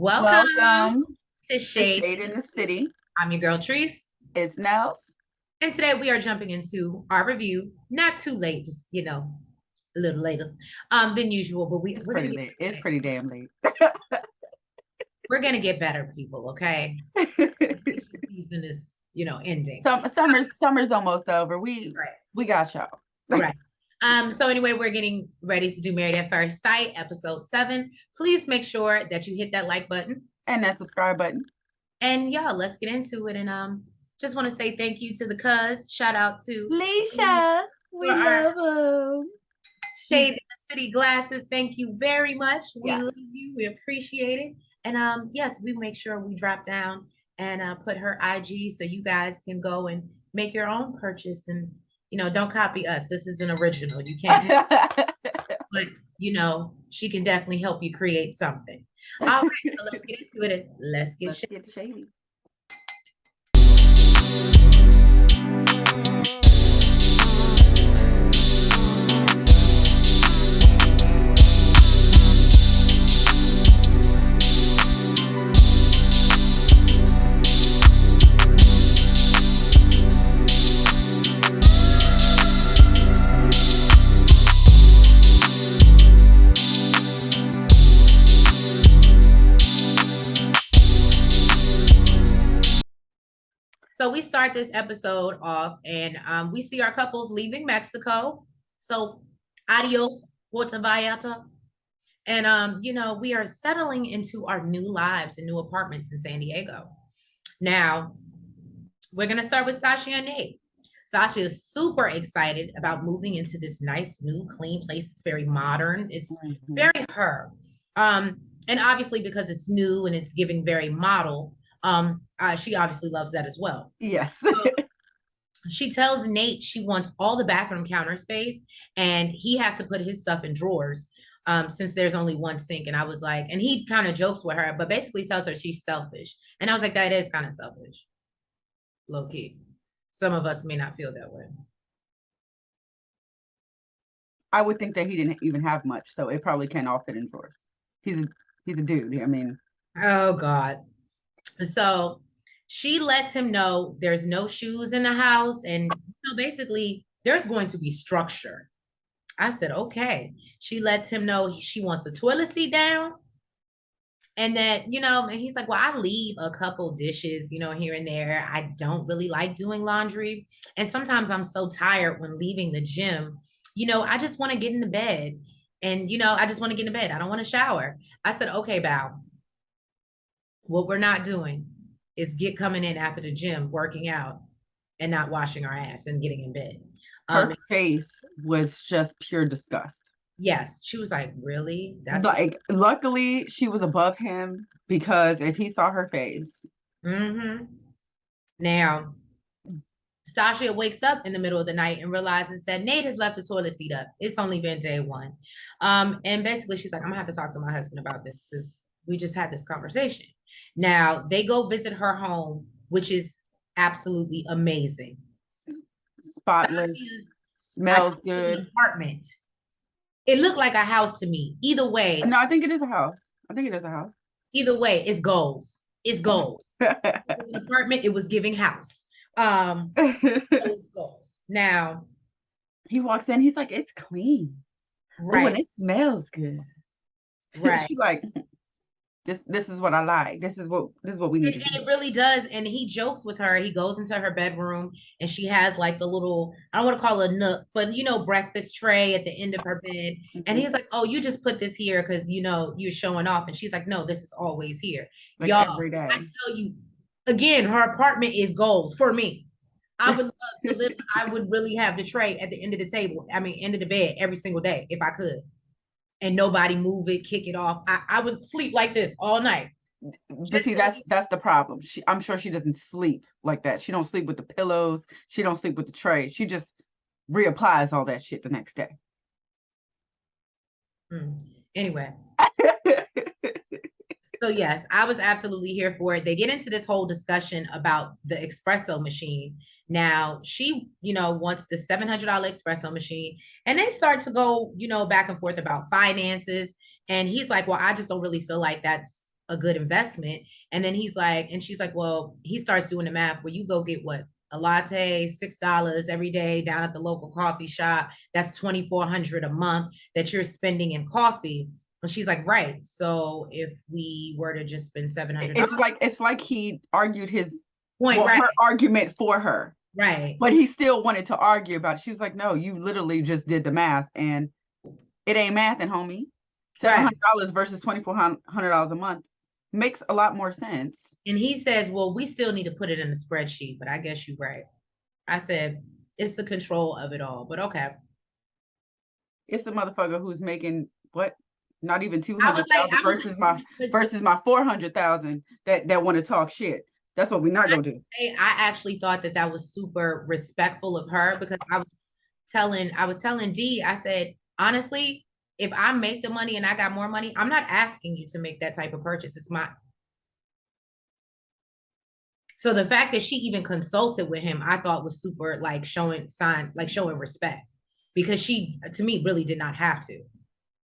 Welcome Welcome to to Shade. Shade in the City. I'm your girl, Treese. It's Nels. And today we are jumping into our review. Not too late, just, a little later than usual, but It's we're pretty going to late. It's pretty damn late. we're going to get better, people, okay? Season is, ending. Summer's almost over. We got y'all. Right. So anyway, we're getting ready to do Married at First Sight, episode 7. Please make sure that you hit that like button. And that subscribe button. And y'all, let's get into it. And just want to say thank you to the cuz. Shout out to Alicia. We love them. Shade in the City glasses. Thank you very much. We Yes. love you. We appreciate it. And yes, we make sure we drop down and put her IG so you guys can go and make your own purchase. And don't copy us. This is an original. You can't. But she can definitely help you create something. All right, so let's get into it. And let's get shady. So we start this episode off and we see our couples leaving Mexico. So adios, Puerto Vallarta. And, we are settling into our new lives and new apartments in San Diego. Now, we're going to start with Sasha and Nate. Sasha is super excited about moving into this nice, new, clean place. It's very modern. It's very her. And obviously because it's new and it's giving very model, she obviously loves that as well. Yes. She tells Nate she wants all the bathroom counter space and he has to put his stuff in drawers since there's only one sink. And I was like, and he kind of jokes with her, but basically tells her she's selfish. And I was like, that is kind of selfish. Low key. Some of us may not feel that way. I would think that he didn't even have much, so it probably can't all fit in drawers. He's a dude. I mean, oh God. So she lets him know there's no shoes in the house, and basically there's going to be structure. I said, okay. She lets him know she wants the toilet seat down. And that, and he's like, well, I leave a couple dishes, here and there. I don't really like doing laundry. And sometimes I'm so tired when leaving the gym, I just want to get in the bed. And, I just want to get in the bed. I don't want to shower. I said, okay, Bao, what we're not doing is coming in after the gym, working out and not washing our ass and getting in bed. Her face was just pure disgust. Yes. She was like, really? That's like, luckily she was above him, because if he saw her face. Now, Stasha wakes up in the middle of the night and realizes that Nate has left the toilet seat up. It's only been day one. And basically she's like, I'm gonna have to talk to my husband about this because we just had this conversation. Now they go visit her home, which is absolutely amazing. Spotless, smells good. Apartment. It looked like a house to me. Either way. No, I think it is a house. Either way, it's goals. It's goals. It was an apartment. It was giving house. Goals. Now he walks in. He's like, it's clean. Right. Ooh, and it smells good. Right. She's like, this is what I like. This is what we need. And it really does. And he jokes with her. He goes into her bedroom and she has like the little, I don't want to call it a nook, but breakfast tray at the end of her bed. And he's like, oh, you just put this here because you're showing off. And she's like, no, this is always here. Like y'all, every day. I tell you, again, her apartment is goals for me. I would love to live. I would really have the tray at the end of the table. I mean, end of the bed every single day if I could. And nobody move it, kick it off. I would sleep like this all night. But see, that's the problem. I'm sure she doesn't sleep like that. She don't sleep with the pillows. She don't sleep with the tray. She just reapplies all that shit the next day. Anyway. So yes, I was absolutely here for it. They get into this whole discussion about the espresso machine. Now she, wants the $700 espresso machine, and they start to go, back and forth about finances. And he's like, well, I just don't really feel like that's a good investment. And then he's like, and she's like, well, he starts doing the math where you go get what? A latte, $6 every day down at the local coffee shop. That's 2,400 a month that you're spending in coffee. And she's like, right. So if we were to just spend $700, it's like he argued his point, right, her argument for her. right. But he still wanted to argue about it. She was like, no, you literally just did the math and it ain't mathing, homie. $700 versus $2,400 a month makes a lot more sense. And he says, well, we still need to put it in a spreadsheet, but I guess you're right. I said, it's the control of it all, but okay. It's the motherfucker who's making what? Not even 200,000 versus my 400,000 that want to talk shit. That's what we're not gonna do. I actually thought that was super respectful of her, because I was telling D, I said, honestly, if I make the money and I got more money, I'm not asking you to make that type of purchase. It's mine. So the fact that she even consulted with him, I thought was super, like, showing respect, because she, to me, really did not have to.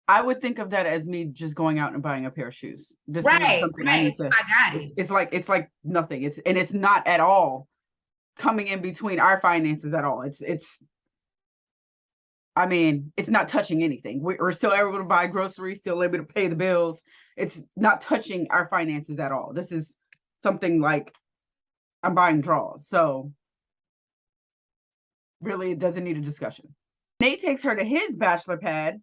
I would think of that as me just going out and buying a pair of shoes. This right, is not something I need to. I got it. It's like nothing. It's not at all coming in between our finances at all. I mean, it's not touching anything. We're still able to buy groceries, still able to pay the bills. It's not touching our finances at all. This is something like I'm buying draws. So really, it doesn't need a discussion. Nate takes her to his bachelor pad,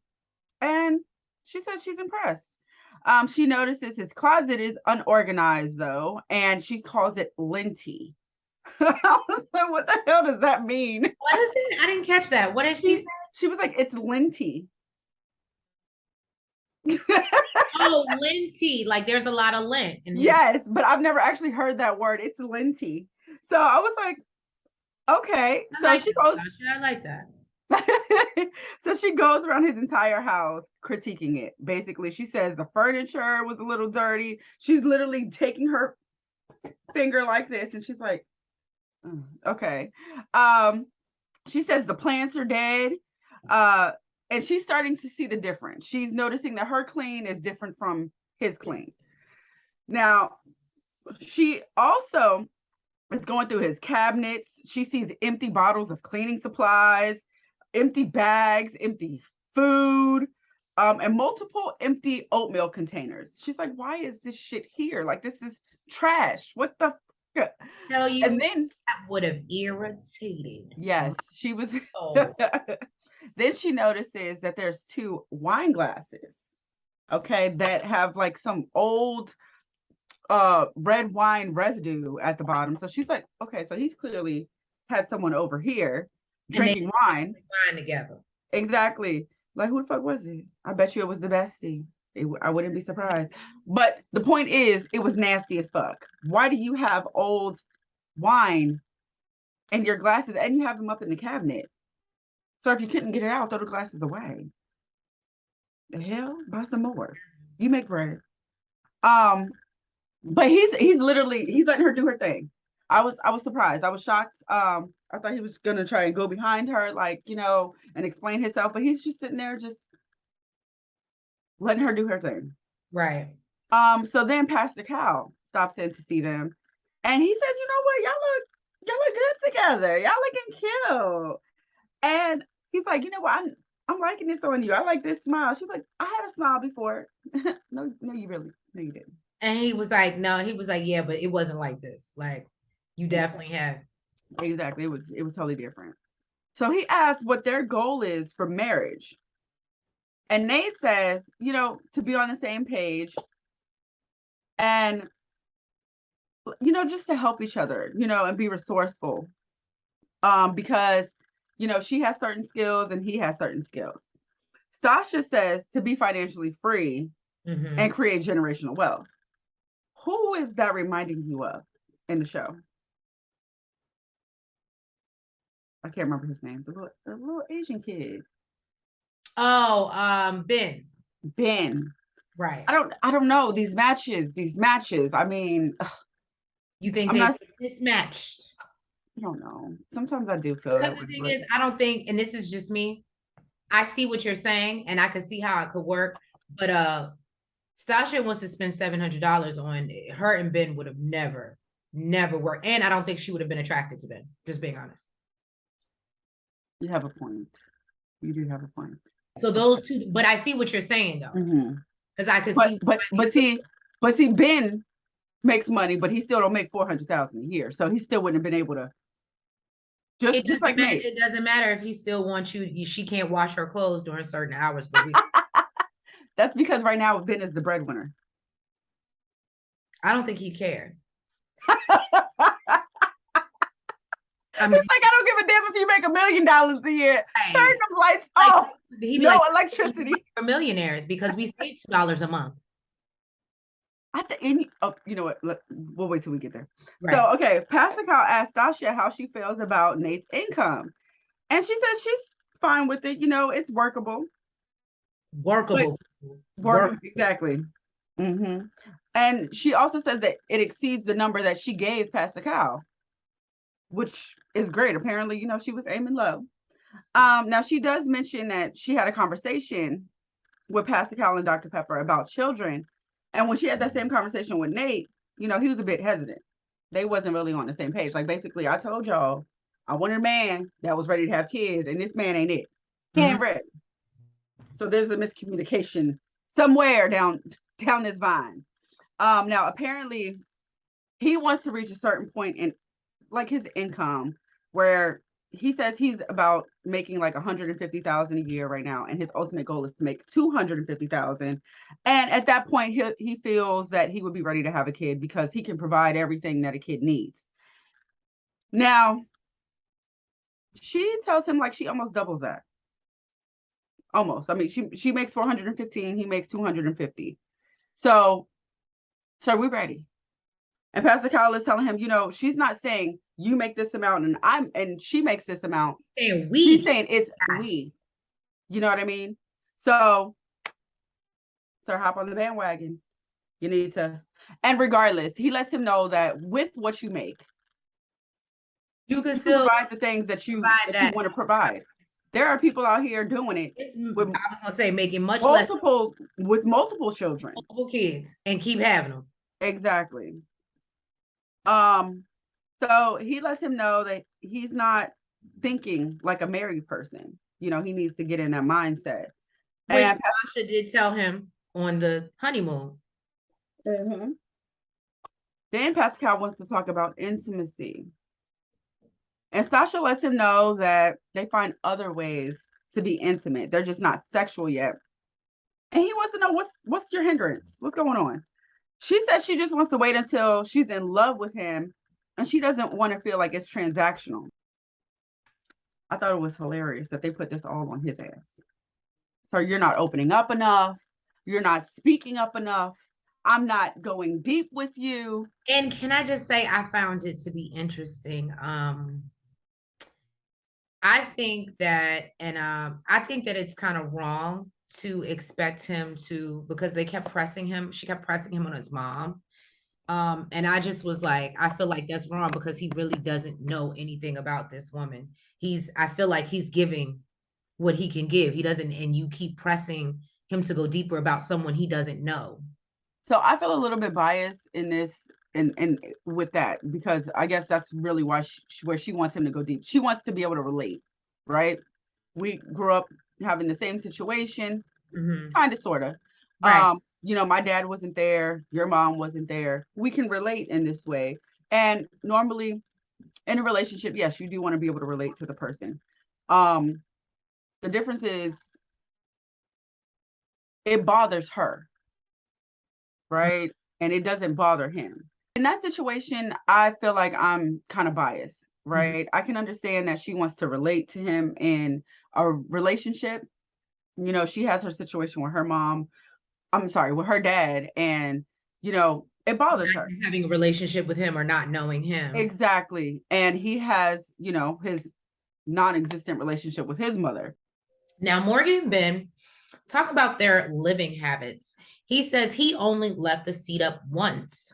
and she says she's impressed. She notices his closet is unorganized, though, and she calls it linty. I was like, what the hell does that mean? What is it? I didn't catch that. What did she say? She was like, it's linty. Oh, linty. Like there's a lot of lint. Yes, but I've never actually heard that word. It's linty. So I was like, okay. So she goes. I like that. So she goes around his entire house critiquing it. Basically, she says the furniture was a little dirty. She's literally taking her finger like this, and she's like, okay. She says the plants are dead. And she's starting to see the difference. She's noticing that her clean is different from his clean. Now, she also is going through his cabinets. She sees empty bottles of cleaning supplies, empty bags, empty food, and multiple empty oatmeal containers. She's like, why is this shit here? Like, this is trash. What the fuck? Tell you, and then that would have irritated. Yes, she was. Oh. Then she notices that there's 2 wine glasses, okay, that have like some old red wine residue at the bottom. So she's like, okay, so he's clearly had someone over here drinking wine together. Exactly. Like, who the fuck was it? I bet you it was the bestie. I wouldn't be surprised. But the point is, it was nasty as fuck. Why do you have old wine in your glasses and you have them up in the cabinet? So if you couldn't get it out, throw the glasses away. The hell? Buy some more. You make bread. But he's letting her do her thing. I was surprised. I was shocked. I thought he was gonna try and go behind her, like, and explain himself, but he's just sitting there just letting her do her thing. Right. So then Pastor Cal stops in to see them, and he says, you know what, y'all look good together. Y'all looking cute. And he's like, you know what? I'm liking this on you. I like this smile. She's like, I had a smile before. No, you didn't. And he was like, no, yeah, but it wasn't like this. Like, you definitely have. Exactly. It was totally different. So he asked what their goal is for marriage. And Nate says, to be on the same page and, just to help each other, and be resourceful. Because she has certain skills and he has certain skills. Stasha says to be financially free and create generational wealth. Who is that reminding you of in the show? I can't remember his name. The little Asian kid. Oh, Ben. Ben. Right. I don't know these matches. I mean, you think they're mismatched? I don't know. Sometimes I do feel that. The thing is, I don't think, and this is just me, I see what you're saying, and I can see how it could work, but Stasha wants to spend $700 on her, and Ben would have never worked. And I don't think she would have been attracted to Ben, just being honest. You have a point. You do have a point. So those two, but I see what you're saying though. Because I could see. But see, Ben makes money, but he still don't make $400,000 a year. So he still wouldn't have been able to. Just like Nate. It doesn't matter if he still wants you. She can't wash her clothes during certain hours per week. That's because right now Ben is the breadwinner. I don't think he cared. I mean, it's like, I don't give a damn if you make $1 million a year. Hey, turn them lights off. No electricity. For millionaires, because we save $2 a month. You know what? We'll wait till we get there. Right. So, okay, Pascal asked Stasha how she feels about Nate's income. And she says she's fine with it. You know, it's workable. Workable. Exactly. And she also says that it exceeds the number that she gave Pascal, which is great. Apparently, you know, she was aiming low. Now, she does mention that she had a conversation with Pascal and Dr. Pepper about children. And when she had that same conversation with Nate, you know, he was a bit hesitant. They wasn't really on the same page. Like, basically, I told y'all I wanted a man that was ready to have kids, and this man ain't it. He ain't ready. So there's a miscommunication somewhere down this vine. Now, apparently, he wants to reach a certain point in, like, his income where he says he's about making like $150,000 a year right now, and his ultimate goal is to make $250,000. And at that point, he feels that he would be ready to have a kid because he can provide everything that a kid needs. Now, she tells him like she almost doubles that. Almost. I mean, she makes 415, he makes 250. So we're ready. And Pascal is telling him, you know, she's not saying you make this amount and she makes this amount. And we. She's saying it's we. You know what I mean? So hop on the bandwagon. You need to. And regardless, he lets him know that with what you make, you can still provide the things that you want to provide. There are people out here doing it. I was gonna say making much less with multiple children, multiple kids, and keep having them. Exactly. So he lets him know that he's not thinking like a married person. You know, he needs to get in that mindset. Which Sasha did tell him on the honeymoon. Then Pascal wants to talk about intimacy. And Sasha lets him know that they find other ways to be intimate. They're just not sexual yet. And he wants to know what's your hindrance? What's going on? She says she just wants to wait until she's in love with him and she doesn't want to feel like it's transactional. I thought it was hilarious that they put this all on his ass. So you're not opening up enough. You're not speaking up enough. I'm not going deep with you. And can I just say, I found it to be interesting. I think that it's kind of wrong to expect him to, because she kept pressing him on his mom. And I just was like, I feel like that's wrong because he really doesn't know anything about this woman. I feel like he's giving what he can give. He doesn't, and you keep pressing him to go deeper about someone he doesn't know. So I feel a little bit biased in this and with that, because I guess that's really why where she wants him to go deep. She wants to be able to relate, right? We grew up having the same situation, kind of, sort of. Right. You know, my dad wasn't there. Your mom wasn't there. We can relate in this way. And normally in a relationship, yes, you do want to be able to relate to the person. The difference is it bothers her, right? And it doesn't bother him. In that situation, I feel like I'm kind of biased, right? I can understand that she wants to relate to him in a relationship. You know, she has her situation with her mom. With her dad, and you know, it bothers her having a relationship with him or not knowing him. Exactly. And he has, you know, his non-existent relationship with his mother. Now, Morgan and Ben talk about their living habits. He says he only left the seat up once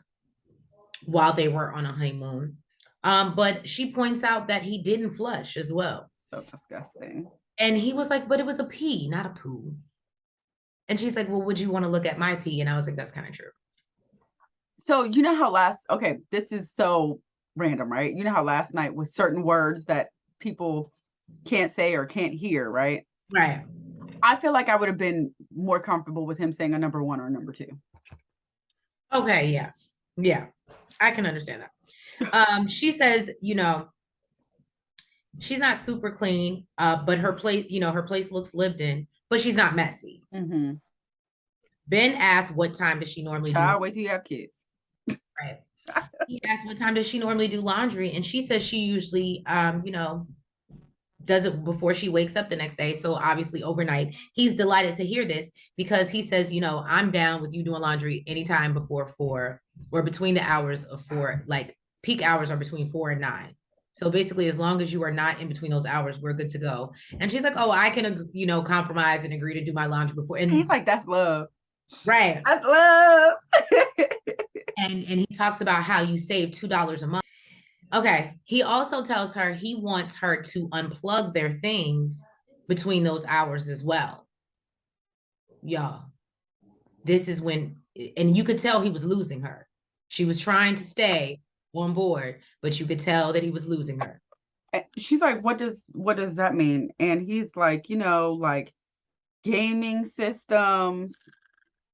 while they were on a honeymoon. But she points out that he didn't flush as well. So disgusting. And he was like, but it was a pee, not a poo. And she's like, well, would you want to look at my pee? And I was like, that's kind of true. So you know how okay, this is so random, right? You know how last night was certain words that people can't say or can't hear, right? Right. I feel like I would have been more comfortable with him saying a number 1 or a number 2. Okay, yeah. Yeah. I can understand that. She says, she's not super clean, but her place, her place looks lived in, but she's not messy. Mm-hmm. Ben asked what time does she normally do. Wait till you have kids. Right. He asked what time does she normally do laundry, and she says she usually, does it before she wakes up the next day. So obviously overnight. He's delighted to hear this because he says, I'm down with you doing laundry anytime before 4 or between the hours of 4, like peak hours are between 4 and 9. So basically, as long as you are not in between those hours, we're good to go. And she's like, oh, I can, compromise and agree to do my laundry before. And he's like, that's love. Right. That's love. and he talks about how you save $2 a month. Okay. He also tells her he wants her to unplug their things between those hours as well. Y'all, this is when, and you could tell he was losing her. She was trying to stay on board, but you could tell that he was losing her. She's like, what does that mean? And he's like, like gaming systems.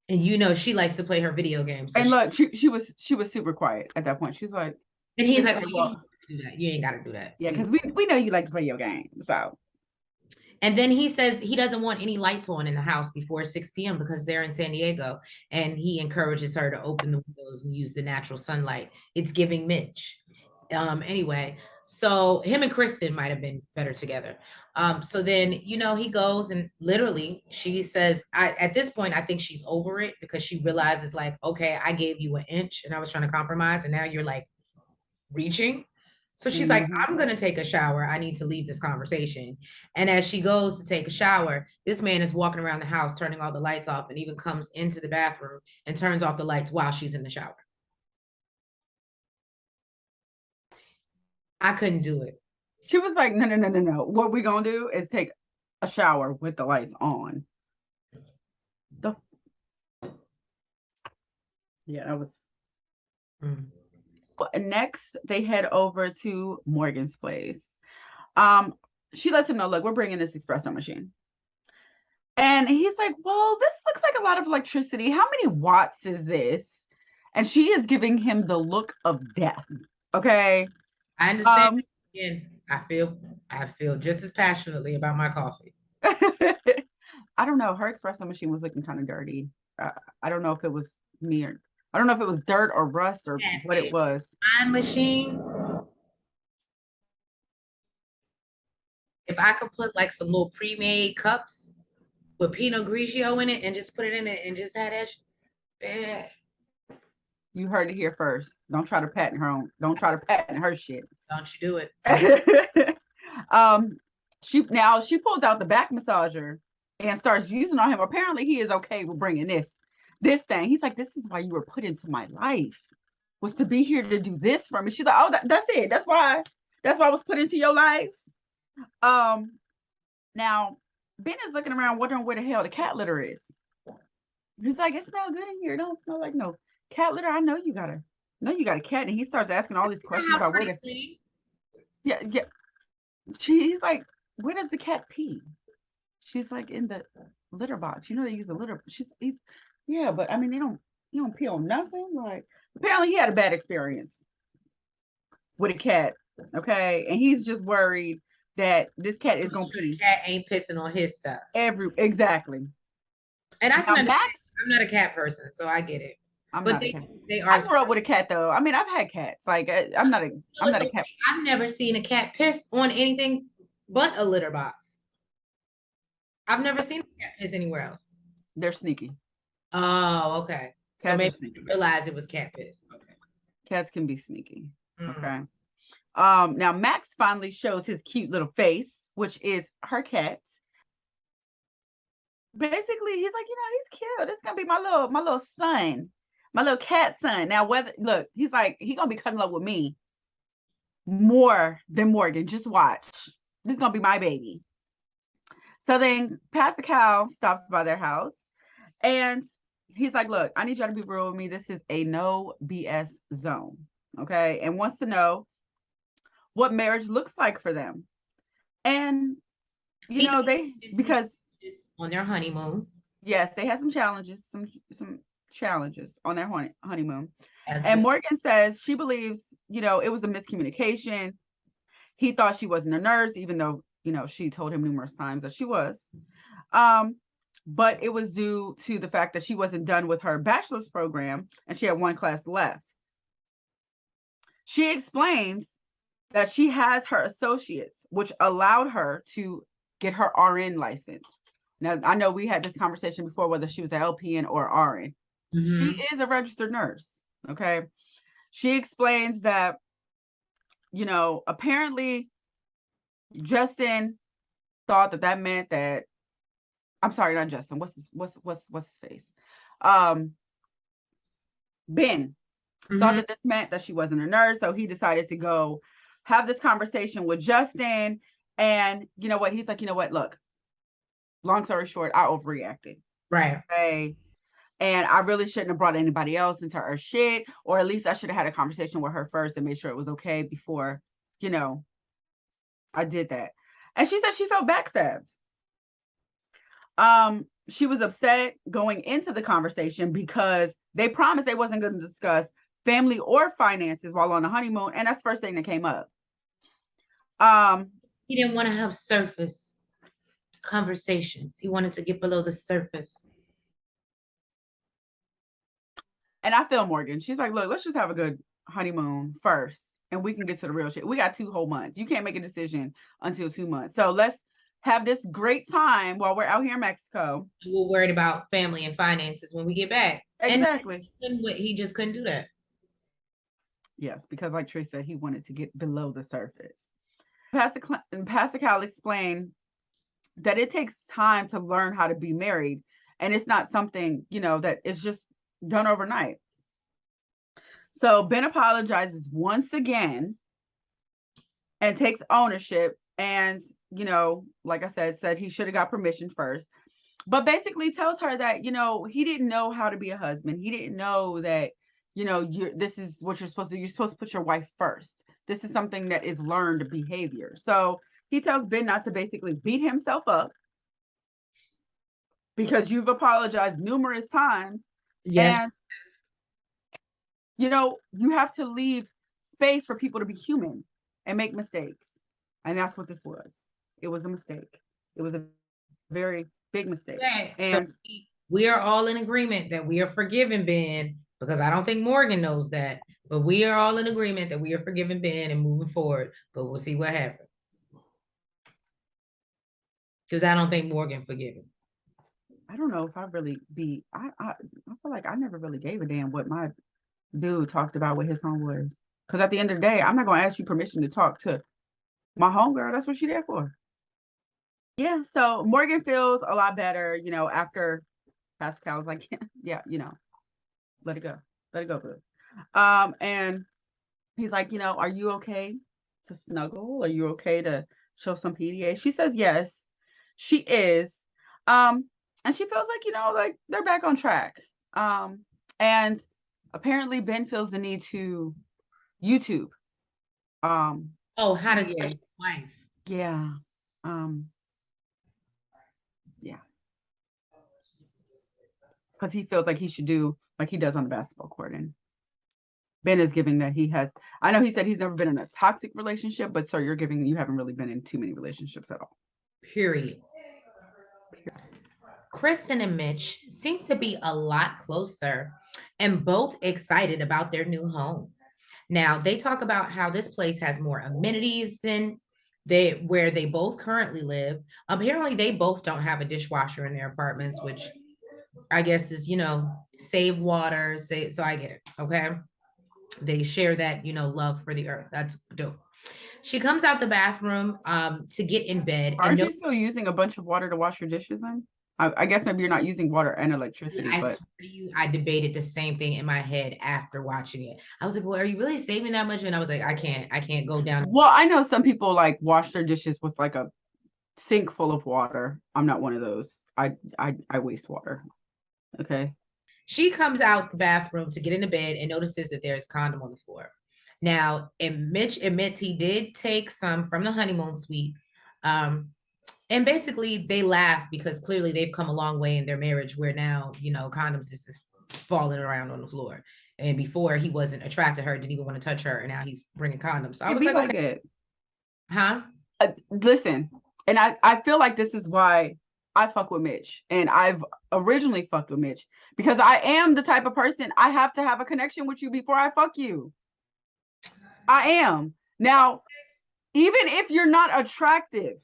And she likes to play her video games. So and look, she was super quiet at that point. She's like, and he's like, well, you do that. You ain't got to do that. Yeah, because we know you like to play your game. So. And then he says he doesn't want any lights on in the house before 6 p.m. because they're in San Diego. And he encourages her to open the windows and use the natural sunlight. It's giving Mitch. Anyway, so him and Kristen might have been better together. So then, he goes and literally she says, at this point, I think she's over it because she realizes like, okay, I gave you an inch and I was trying to compromise. And now you're like reaching. So she's like, I'm going to take a shower. I need to leave this conversation. And as she goes to take a shower, this man is walking around the house, turning all the lights off, and even comes into the bathroom and turns off the lights while she's in the shower. I couldn't do it. She was like, no. What we're going to do is take a shower with the lights on. Yeah, that was... Next, they head over to Morgan's place. She lets him know, look, we're bringing this espresso machine. And he's like, well, this looks like a lot of electricity. How many watts is this? And she is giving him the look of death. Okay. I understand. Again, I feel just as passionately about my coffee. I don't know. Her espresso machine was looking kind of dirty. I don't know if it was me or I don't know if it was dirt or rust or what it was. My machine. If I could put like some little pre-made cups with Pinot Grigio in it and just put it in it and just have that. You heard it here first. Don't try to patent her own. Don't try to patent her shit. Don't you do it. She pulls out the back massager and starts using on him. Apparently he is okay with bringing this thing. He's like, this is why you were put into my life, was to be here to do this for me. She's like, oh, that's it. That's why I was put into your life. Now Ben is looking around wondering where the hell the cat litter is. He's like, it smells good in here. It don't smell like no cat litter. I know you got a cat. And he starts asking all these questions about where the... Yeah. He's like, where does the cat pee? She's like, in the litter box. They use a litter. Yeah, but I mean, you don't pee on nothing. Like, apparently he had a bad experience with a cat. Okay. And he's just worried that this cat is going to pee. The cat ain't pissing on his stuff. Exactly. And I can understand. I'm not a cat person, so I get it. But they are. I grew up with a cat though. I mean, I've had cats. Like I'm not a cat. I've never seen a cat piss on anything but a litter box. I've never seen a cat piss anywhere else. They're sneaky. Oh, okay. Cats so maybe you realize it was cat piss. Okay. Cats can be sneaky. Okay. Now Max finally shows his cute little face, which is her cat. Basically, he's like, he's cute. This is gonna be my little son. My little cat son. Now, he's like, he's going to be cuddling up with me more than Morgan. Just watch. This is going to be my baby. So then Pastor Cal stops by their house And he's like, look, I need y'all to be real with me. This is a no BS zone. Okay. And wants to know what marriage looks like for them. And, you know, because on their honeymoon. yes, they had some challenges, some challenges on their honeymoon. As and well. Morgan says she believes, you know, it was a miscommunication. He thought she wasn't a nurse, even though, you know, she told him numerous times that she was. But it was due to the fact that she wasn't done with her bachelor's program and she had one class left. She explains that she has her associates, which allowed her to get her RN license. Now, I know we had this conversation before whether she was an LPN or RN. She is a registered nurse. Okay. She explains that, you know, apparently Justin thought that meant that, I'm sorry, not Justin. What's his face? Ben thought that this meant that she wasn't a nurse. So he decided to go have this conversation with Justin. And you know what? He's like, you know what? Look, long story short, I overreacted. Right. Okay. And I really shouldn't have brought anybody else into her shit, or at least I should have had a conversation with her first and made sure it was okay before, you know, I did that. And she said she felt backstabbed. She was upset going into the conversation because they promised they wasn't going to discuss family or finances while on the honeymoon, and that's the first thing that came up. He didn't want to have surface conversations. He wanted to get below the surface. And I feel Morgan. She's like, look, let's just have a good honeymoon first, and we can get to the real shit. We got 2 whole months. You can't make a decision until 2 months. So let's have this great time while we're out here in Mexico. We're worried about family and finances when we get back. Exactly. And he just couldn't do that. Yes, because like Trish said, he wanted to get below the surface. Pastor Cal explained that it takes time to learn how to be married, and it's not something, you know, that is just done overnight. So Ben apologizes once again and takes ownership, and, you know, like I said he should have got permission first, but basically tells her that, you know, he didn't know how to be a husband. He didn't know that, you know, this is what you're supposed to do. You're supposed to put your wife first. This is something that is learned behavior. So he tells Ben not to basically beat himself up because you've apologized numerous times. Yes. And, you know, you have to leave space for people to be human and make mistakes. And that's what this was. It was a mistake. It was a very big mistake. Okay. And so we are all in agreement that we are forgiving Ben, because I don't think Morgan knows that, but we are all in agreement that we are forgiving Ben and moving forward, but we'll see what happens. Because I don't think Morgan forgive him. I don't know if I really I feel like I never really gave a damn what my dude talked about with his homeboys. Because at the end of the day, I'm not going to ask you permission to talk to my homegirl. That's what she there for. Yeah, so Morgan feels a lot better, you know, after Pascal was like, yeah, you know, let it go. Let it go, good. And he's like, you know, are you okay to snuggle? Are you okay to show some PDA? She says yes, she is. And she feels like, you know, like they're back on track. And apparently Ben feels the need to YouTube. How PDA. to touch your wife. Yeah. Yeah. Because he feels like he should do like he does on the basketball court. And Ben is giving that he has, I know he said he's never been in a toxic relationship, but sir, you haven't really been in too many relationships at all. Period. Kristen and Mitch seem to be a lot closer and both excited about their new home. Now, they talk about how this place has more amenities than where they both currently live. Apparently, they both don't have a dishwasher in their apartments, which I guess is, you know, save water. So I get it. Okay. They share that, you know, love for the earth. That's dope. She comes out the bathroom to get in bed. Aren't you still using a bunch of water to wash your dishes then? I guess maybe you're not using water and electricity. I but swear to you, I debated the same thing in my head after watching it. I was like, well, are you really saving that much? And I was like, I can't go down. Well, I know some people like wash their dishes with like a sink full of water. I'm not one of those. I waste water. Okay. She comes out the bathroom to get into bed and notices that there's a condom on the floor. Now, and Mitch admits he did take some from the honeymoon suite. And basically they laugh because clearly they've come a long way in their marriage where now, condoms just falling around on the floor. And before he wasn't attracted to her, didn't even want to touch her. And now he's bringing condoms. So I It was be like, like okay. that. Huh? Listen, and I feel like this is why I fuck with Mitch. And I've originally fucked with Mitch because I am the type of person I have to have a connection with you before I fuck you. I am. Now, even if you're not attractive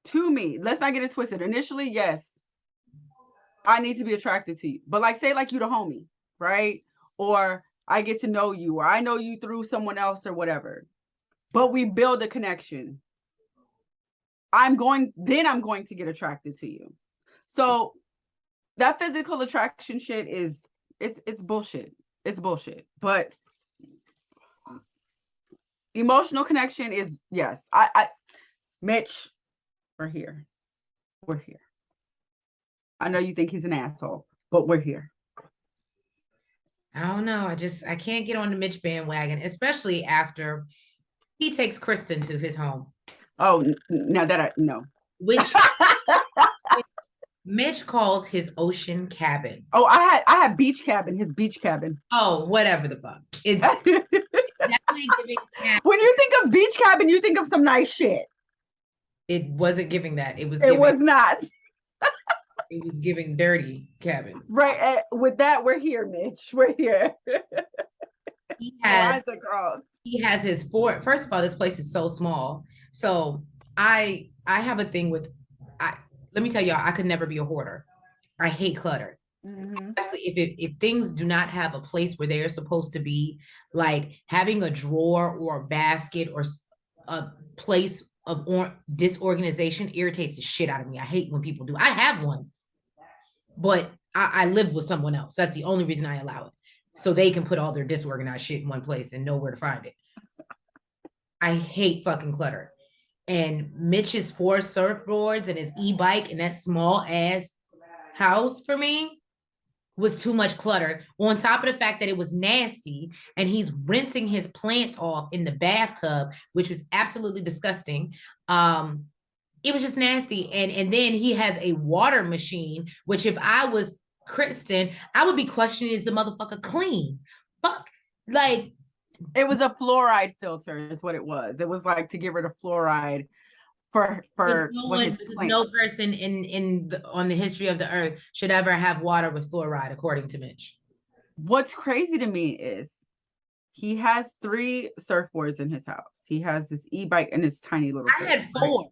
to me, let's not get it twisted. Initially, yes, I need to be attracted to you. But like, say like you the homie, right? Or I get to know you, or I know you through someone else or whatever. But we build a connection. I'm going to get attracted to you. So that physical attraction shit is it's bullshit. It's bullshit. But emotional connection is yes. I Mitch, we're here. We're here. I know you think he's an asshole, but we're here. I don't know. I can't get on the Mitch bandwagon, especially after he takes Kristen to his home. Oh, now that I know. Which Mitch calls his ocean cabin. Oh, I had beach cabin, his beach cabin. Oh, whatever the fuck. It's definitely giving when you think of beach cabin, you think of some nice shit. It wasn't giving that. It was not. It was giving dirty cabin. Right. With that, we're here, Mitch. We're here. He has his four. First of all, this place is so small. So I have a thing with let me tell y'all, I could never be a hoarder. I hate clutter. Mm-hmm. If things do not have a place where they're supposed to be, like having a drawer or a basket or a place of disorganization irritates the shit out of me. I hate when people do. I have one, but I live with someone else. That's the only reason I allow it. So they can put all their disorganized shit in one place and know where to find it. I hate fucking clutter. And Mitch's 4 surfboards and his e-bike and that small ass house for me was too much clutter. On top of the fact that it was nasty and he's rinsing his plants off in the bathtub, which was absolutely disgusting. It was just nasty. And then he has a water machine, which if I was Kristen, I would be questioning, is the motherfucker clean? Fuck. Like, it was a fluoride filter is what it was. It was like to get rid of fluoride for no person on the history of the earth should ever have water with fluoride, according to Mitch. What's crazy to me is he has 3 surfboards in his house. He has this e-bike and his tiny little. I had 4. Right?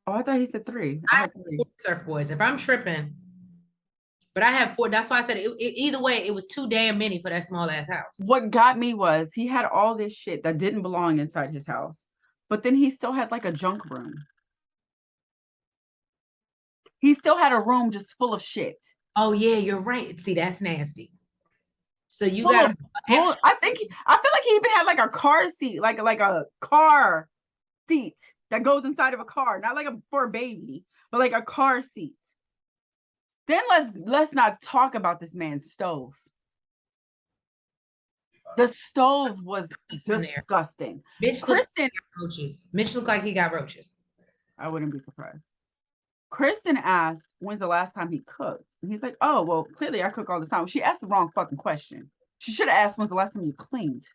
Oh, I thought he said 3. I had 4 surfboards. If I'm tripping. But I have 4. That's why I said either way, it was too damn many for that small ass house. What got me was he had all this shit that didn't belong inside his house, but then he still had like a junk room. He still had a room just full of shit. Oh yeah, you're right. See, that's nasty. So you got. I feel like he even had like a car seat, like a car seat that goes inside of a car, not like for a baby, but like a car seat. Then let's not talk about this man's stove. The stove was disgusting. Mitch looked like he got roaches. I wouldn't be surprised. Kristen asked, when's the last time he cooked? And he's like, oh, well, clearly I cook all the time. She asked the wrong fucking question. She should have asked, when's the last time you cleaned?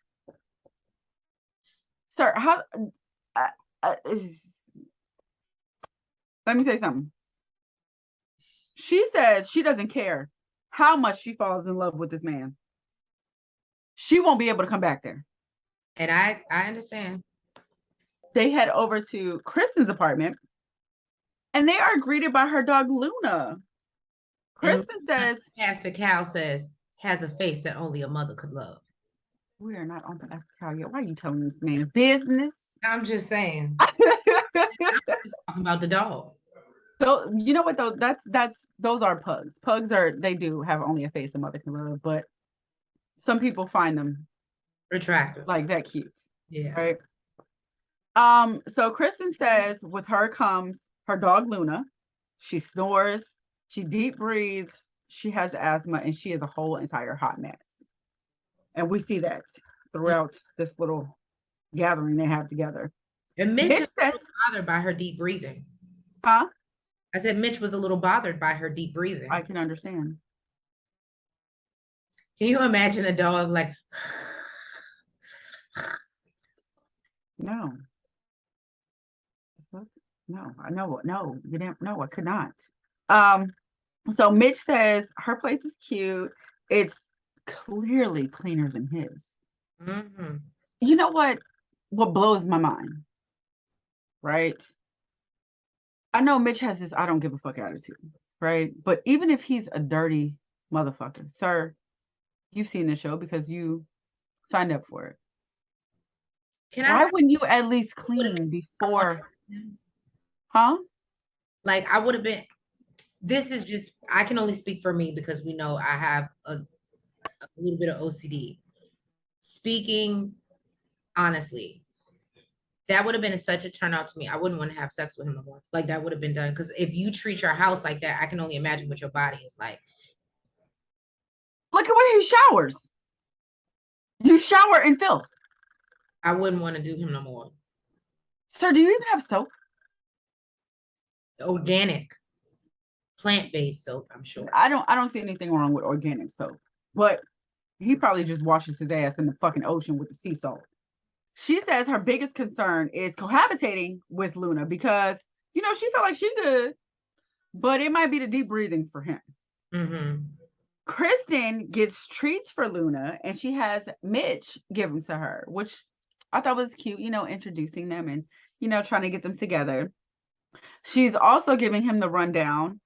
Sir, how... let me say something. She says she doesn't care how much she falls in love with this man. She won't be able to come back there. And I understand. They head over to Kristen's apartment and they are greeted by her dog, Luna. Kristen says... Pastor Cal says, has a face that only a mother could love. We are not on Pastor Cal yet. Why are you telling this man's business? I'm just saying. I'm just talking about the dog. So you know what though? Those are pugs. Pugs they do have only a face a mother can love, but some people find them attractive, like that cute. Yeah. Right. So Kristen says with her comes her dog Luna. She snores, she deep breathes, she has asthma and she is a whole entire hot mess. And we see that throughout this little gathering they have together. And Mitch Mitch is a says, little bothered by her deep breathing. huh? I said Mitch was a little bothered by her deep I breathing. can understand. Can you imagine a dog like No. No, no, you didn't. No, I could not. Um, so Mitch says her place is cute. It's clearly cleaner than his. Mhm. You know what? What blows my mind, right? I know Mitch has this I don't give a fuck attitude, right? But even if he's a dirty motherfucker, sir, you've seen the show because you signed up for it. Can I Why say wouldn't you at least I would've clean been- before? Huh? like I would have been this is just I can only speak for me because we know I have a little bit of OCD. Speaking honestly, that would have been such a turnout to me. I wouldn't want to have sex with him no more. Like that would have been done. Because if you treat your house like that, I can only imagine what your body is like. Look at where he showers. You shower in filth. I wouldn't want to do him no more. Sir, do you even have soap? Organic, plant-based soap, I'm sure. I don't see anything wrong with organic soap. But he probably just washes his ass in the fucking ocean with the sea salt. She says her biggest concern is cohabitating with Luna because, you know, she felt like she good, but it might be the deep breathing for him. Mm-hmm. Kristen gets treats for Luna and she has Mitch give them to her, which I thought was cute, you know, introducing them and, you know, trying to get them together. She's also giving him the rundown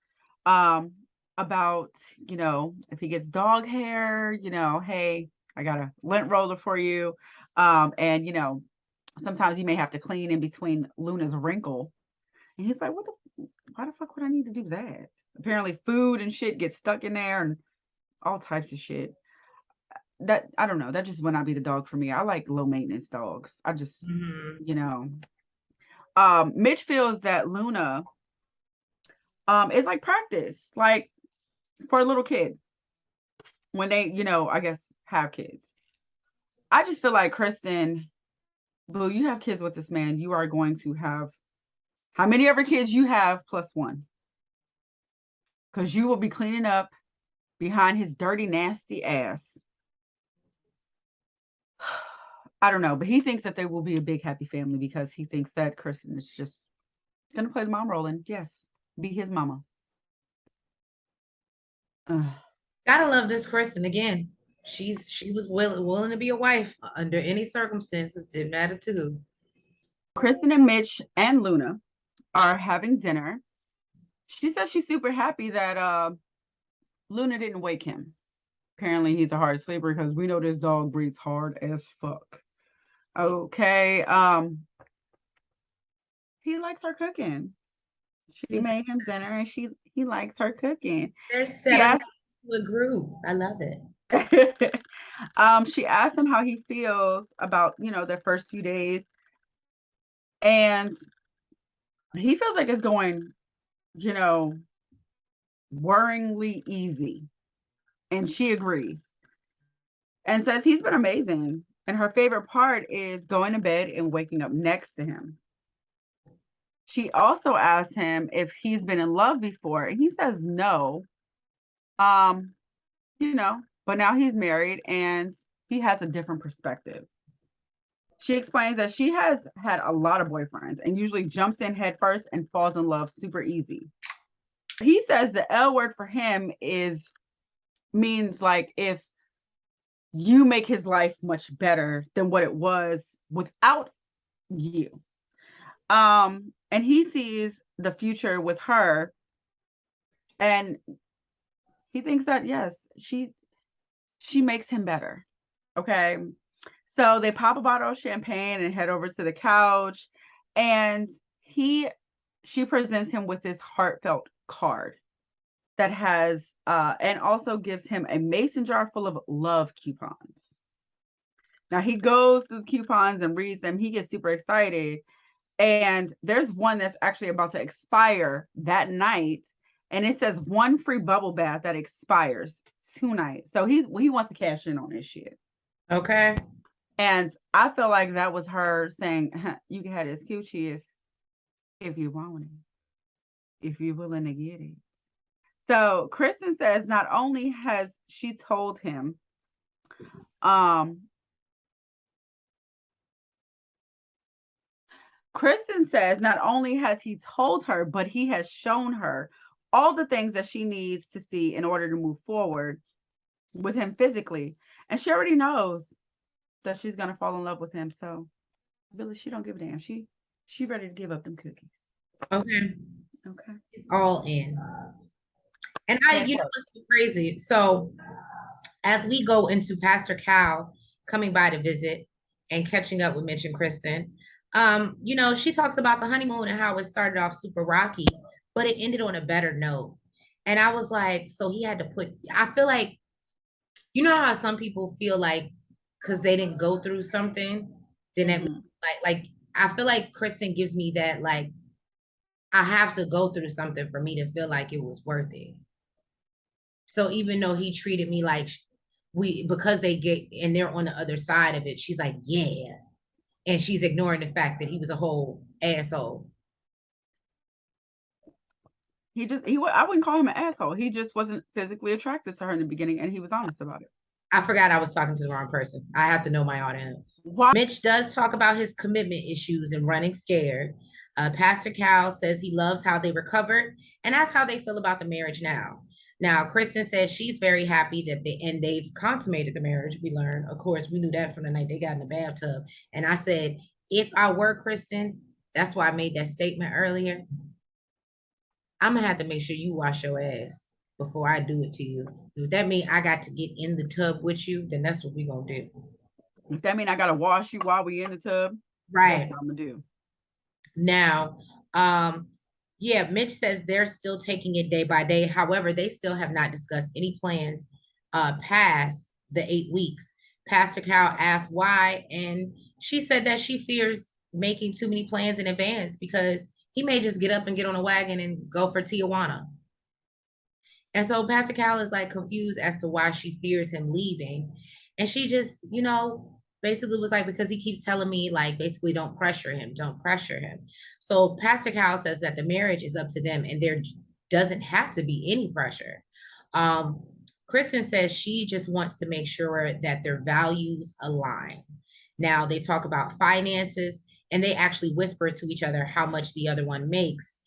about, you know, if he gets dog hair, you know, hey, I got a lint roller for you. And, you know, sometimes you may have to clean in between Luna's wrinkle. And he's like, why the fuck would I need to do that? Apparently food and shit gets stuck in there and all types of shit. That I don't know. That just would not be the dog for me. I like low maintenance dogs. I just, Mm-hmm. you know. Mitch feels that Luna is like practice, like for a little kid when they, you know, I guess have kids. I just feel like Kristen, boo, you have kids with this man. You are going to have how many ever kids you have plus one. Because you will be cleaning up behind his dirty, nasty ass. I don't know, but he thinks that they will be a big happy family because he thinks that Kristen is just gonna play the mom role and yes, be his mama. Gotta love this Kristen again. She was willing to be a wife under any circumstances, didn't matter to who. Kristen and Mitch and Luna are having dinner. She says she's super happy that Luna didn't wake him. Apparently he's a hard sleeper because we know this dog breathes hard as fuck. Okay. He likes her cooking. She made him dinner and he likes her cooking. They're She settling asked into a groove. I love it. she asked him how he feels about, you know, their first few days. And he feels like it's going, you know, worryingly easy. And she agrees and says he's been amazing. And her favorite part is going to bed and waking up next to him. She also asked him if he's been in love before, and he says no. You know, but now he's married and he has a different perspective. She explains that she has had a lot of boyfriends and usually jumps in head first and falls in love super easy. He says the L word for him means like if you make his life much better than what it was without you. And he sees the future with her and he thinks that yes, she makes him better. Okay. So they pop a bottle of champagne and head over to the couch and she presents him with this heartfelt card that has and also gives him a mason jar full of love coupons. Now he goes to the coupons and reads them. He gets super excited. And there's one that's actually about to expire that night. and it says 1 free bubble bath that expires tonight. So he wants to cash in on this shit. Okay. And I feel like that was her saying, you can have this coochie if you want it, if you're willing to get it. So Kristen says not only has she told him, Kristen says not only has he told her, but he has shown her all the things that she needs to see in order to move forward with him physically. And she already knows that she's gonna fall in love with him. So really, she don't give a damn. She ready to give up them cookies. Okay. Okay. It's all in. And it's crazy. So as we go into Pastor Cal coming by to visit and catching up with Mitch and Kristen, she talks about the honeymoon and how it started off super rocky, but it ended on a better note. And I was like, so he had to I feel like, you know how some people feel like because they didn't go through something, then it like I feel like Kristen gives me that, like, I have to go through something for me to feel like it was worth it. So even though he treated me like because they get and they're on the other side of it, she's like, yeah. And she's ignoring the fact that he was a whole asshole. I wouldn't call him an asshole. He just wasn't physically attracted to her in the beginning, and he was honest about it. I forgot I was talking to the wrong person. I have to know my audience. Why? Mitch does talk about his commitment issues and running scared. Pastor Cal says he loves how they recovered and asks how they feel about the marriage now. Now, Kristen says she's very happy that they've consummated the marriage, we learned. Of course, we knew that from the night they got in the bathtub. And I said, if I were Kristen, that's why I made that statement earlier. I'm gonna have to make sure you wash your ass before I do it to you. If that means I got to get in the tub with you, then that's what we're gonna do. If that means I gotta wash you while we in the tub, right? That's what I'm gonna do. Now, yeah, Mitch says they're still taking it day by day. However, they still have not discussed any plans past the 8 weeks. Pastor Cal asked why, and she said that she fears making too many plans in advance because he may just get up and get on a wagon and go for Tijuana. And so Pastor Cal is like confused as to why she fears him leaving. And she just, basically was like, because he keeps telling me, like, basically don't pressure him. So Pastor Cal says that the marriage is up to them and there doesn't have to be any pressure. Kristen says she just wants to make sure that their values align. Now they talk about finances and they actually whisper to each other how much the other one makes.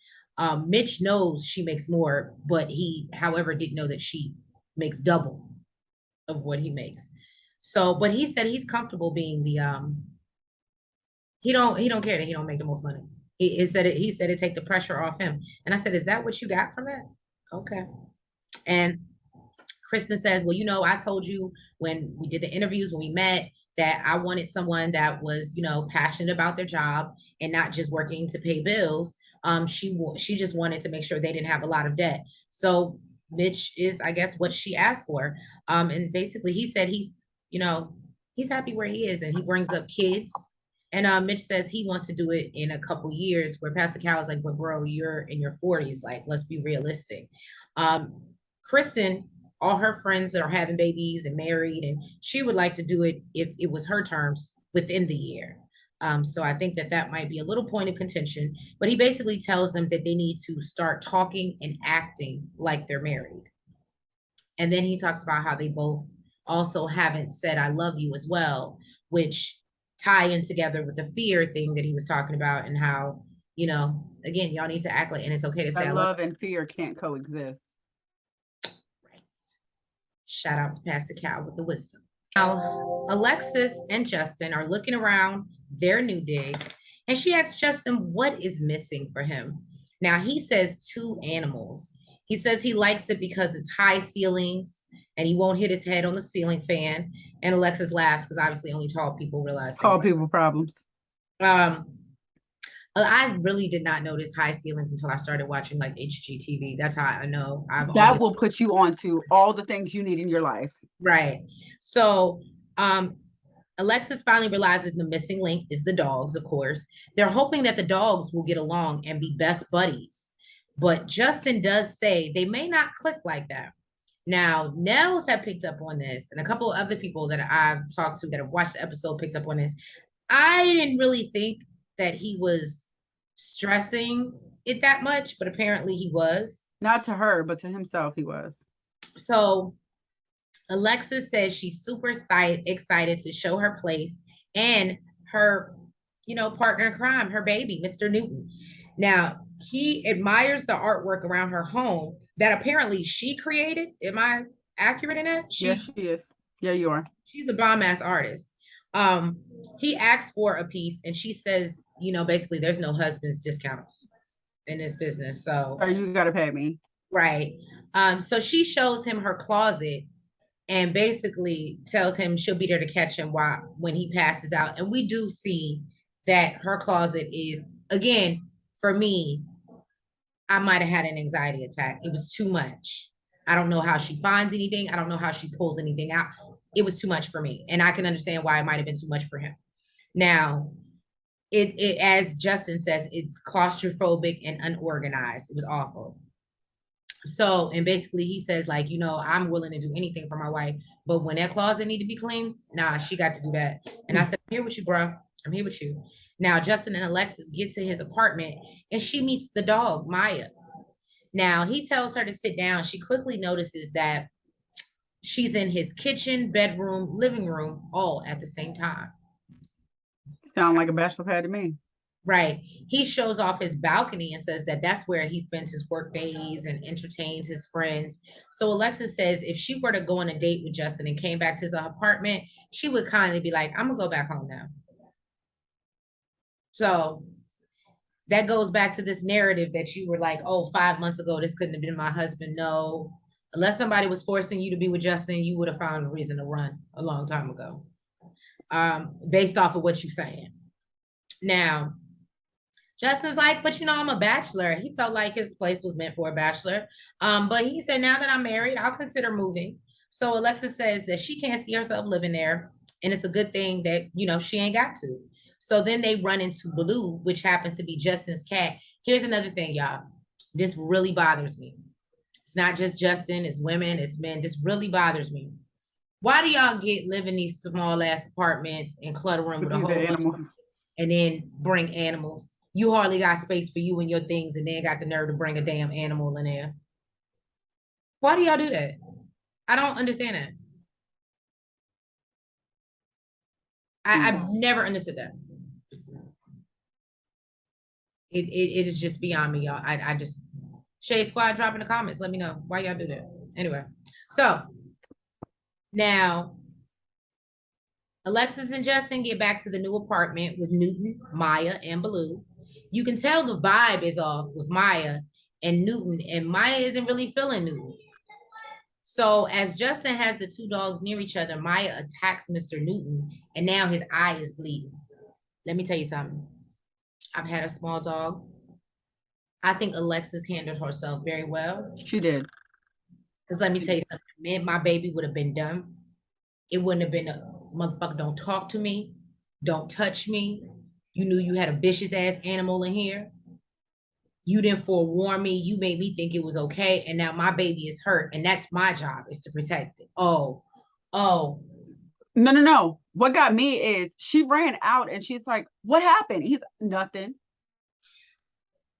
Mitch knows she makes more, but he, however, didn't know that she makes double of what he makes. So, but he said he's comfortable being the he don't care that he don't make the most money. He said it take the pressure off him. And I said, is that what you got from it? Okay. And Kristen says, well, I told you when we did the interviews, when we met, that I wanted someone that was, passionate about their job and not just working to pay bills. She just wanted to make sure they didn't have a lot of debt. So Mitch is, I guess, what she asked for. And basically he said he's happy where he is and he brings up kids. And Mitch says he wants to do it in a couple years, where Pastor Cal is like, but bro, you're in your 40s. Like, let's be realistic. Kristen, all her friends are having babies and married, and she would like to do it if it was her terms within the year. So I think that might be a little point of contention, but he basically tells them that they need to start talking and acting like they're married. And then he talks about how they both also haven't said I love you as well, which tie in together with the fear thing that he was talking about, and how, again, y'all need to act like, and it's okay to say love and fear can't coexist. Right. Shout out to Pastor Cal with the wisdom. Now, Alexis and Justin are looking around their new digs, and she asks Justin what is missing for him. Now, he says 2 animals. He says he likes it because it's high ceilings and he won't hit his head on the ceiling fan. And Alexis laughs because obviously only tall people realize tall people problems. I really did not notice high ceilings until I started watching like HGTV. That's how I know. That will put you onto all the things you need in your life. Right. So Alexis finally realizes the missing link is the dogs, of course. They're hoping that the dogs will get along and be best buddies. But Justin does say they may not click like that. Now, Nels have picked up on this, and a couple of other people that I've talked to that have watched the episode picked up on this. I didn't really think that he was stressing it that much, but apparently he was. Not to her, but to himself, he was. So Alexis says she's super excited to show her place and her, partner in crime, her baby, Mr. Newton. Now, he admires the artwork around her home that apparently she created. Am I accurate in that? Yes, she is. Yeah, you are. She's a bomb ass artist. Um, he asks for a piece and she says, basically there's no husband's discounts in this business. So you gotta pay me. Right. So she shows him her closet and basically tells him she'll be there to catch him when he passes out. And we do see that her closet is, again, for me, I might have had an anxiety attack. It was too much. I don't know how she finds anything. I don't know how she pulls anything out. It was too much for me. And I can understand why it might have been too much for him. Now, it as Justin says, it's claustrophobic and unorganized. It was awful. So, and basically he says, like, I'm willing to do anything for my wife, but when that closet need to be clean, nah, she got to do that. And I said, I'm here with you, bro. I'm here with you. Now, Justin and Alexis get to his apartment and she meets the dog, Maya. Now, he tells her to sit down. She quickly notices that she's in his kitchen, bedroom, living room, all at the same time. Sound like a bachelor pad to me. Right. He shows off his balcony and says that that's where he spends his work days and entertains his friends. So Alexis says if she were to go on a date with Justin and came back to his apartment, she would kindly be like, I'm going to go back home now. So that goes back to this narrative that you were like, oh, 5 months ago, this couldn't have been my husband. No, unless somebody was forcing you to be with Justin, you would have found a reason to run a long time ago, based off of what you're saying. Now, Justin's like, but I'm a bachelor. He felt like his place was meant for a bachelor. But he said, now that I'm married, I'll consider moving. So Alexis says that she can't see herself living there. And it's a good thing that, she ain't got to. So then they run into Blue, which happens to be Justin's cat. Here's another thing, y'all. This really bothers me. It's not just Justin, it's women, it's men. This really bothers me. Why do y'all live in these small ass apartments and clutter them with a whole bunch and then bring animals? You hardly got space for you and your things and then got the nerve to bring a damn animal in there. Why do y'all do that? I don't understand that. I've never understood that. It is just beyond me, y'all. I just, Shade Squad, drop in the comments. Let me know why y'all do that. Anyway, so now Alexis and Justin get back to the new apartment with Newton, Maya, and Blue. You can tell the vibe is off with Maya and Newton, and Maya isn't really feeling Newton. So as Justin has the two dogs near each other, Maya attacks Mr. Newton, and now his eye is bleeding. Let me tell you something. I've had a small dog. I think Alexis handled herself very well. She did. Because let me tell you something. Man, my baby would have been done. It wouldn't have been a motherfucker, don't talk to me. Don't touch me. You knew you had a vicious ass animal in here. You didn't forewarn me. You made me think it was okay. And now my baby is hurt. And that's my job, is to protect it. Oh. No. What got me is she ran out and she's like, what happened? He's nothing.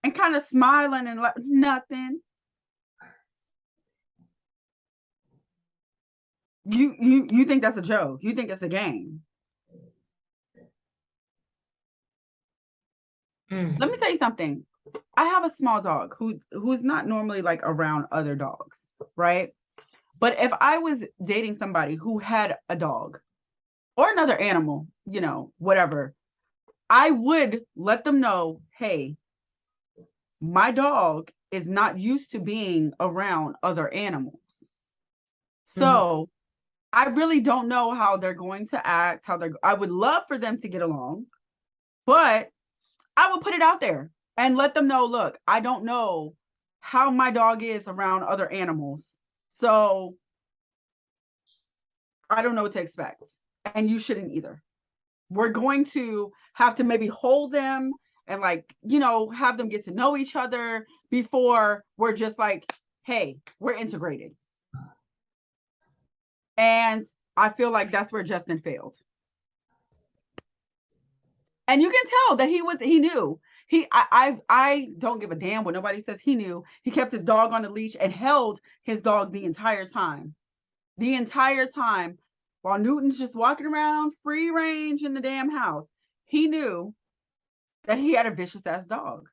And kind of smiling and like, nothing. You think that's a joke. You think it's a game. Let me tell you something. I have a small dog who's not normally like around other dogs, right? But if I was dating somebody who had a dog or another animal, whatever, I would let them know, hey, my dog is not used to being around other animals. So I really don't know how they're going to act, I would love for them to get along, but I would put it out there and let them know, look, I don't know how my dog is around other animals. So I don't know what to expect. And you shouldn't either. We're going to have to maybe hold them and like, you know, have them get to know each other before we're just like, hey, we're integrated. And I feel like that's where Justin failed. And you can tell that he knew. I don't give a damn what nobody says. He knew. He kept his dog on a leash and held his dog the entire time. The entire time while Newton's just walking around free range in the damn house. He knew that he had a vicious ass dog.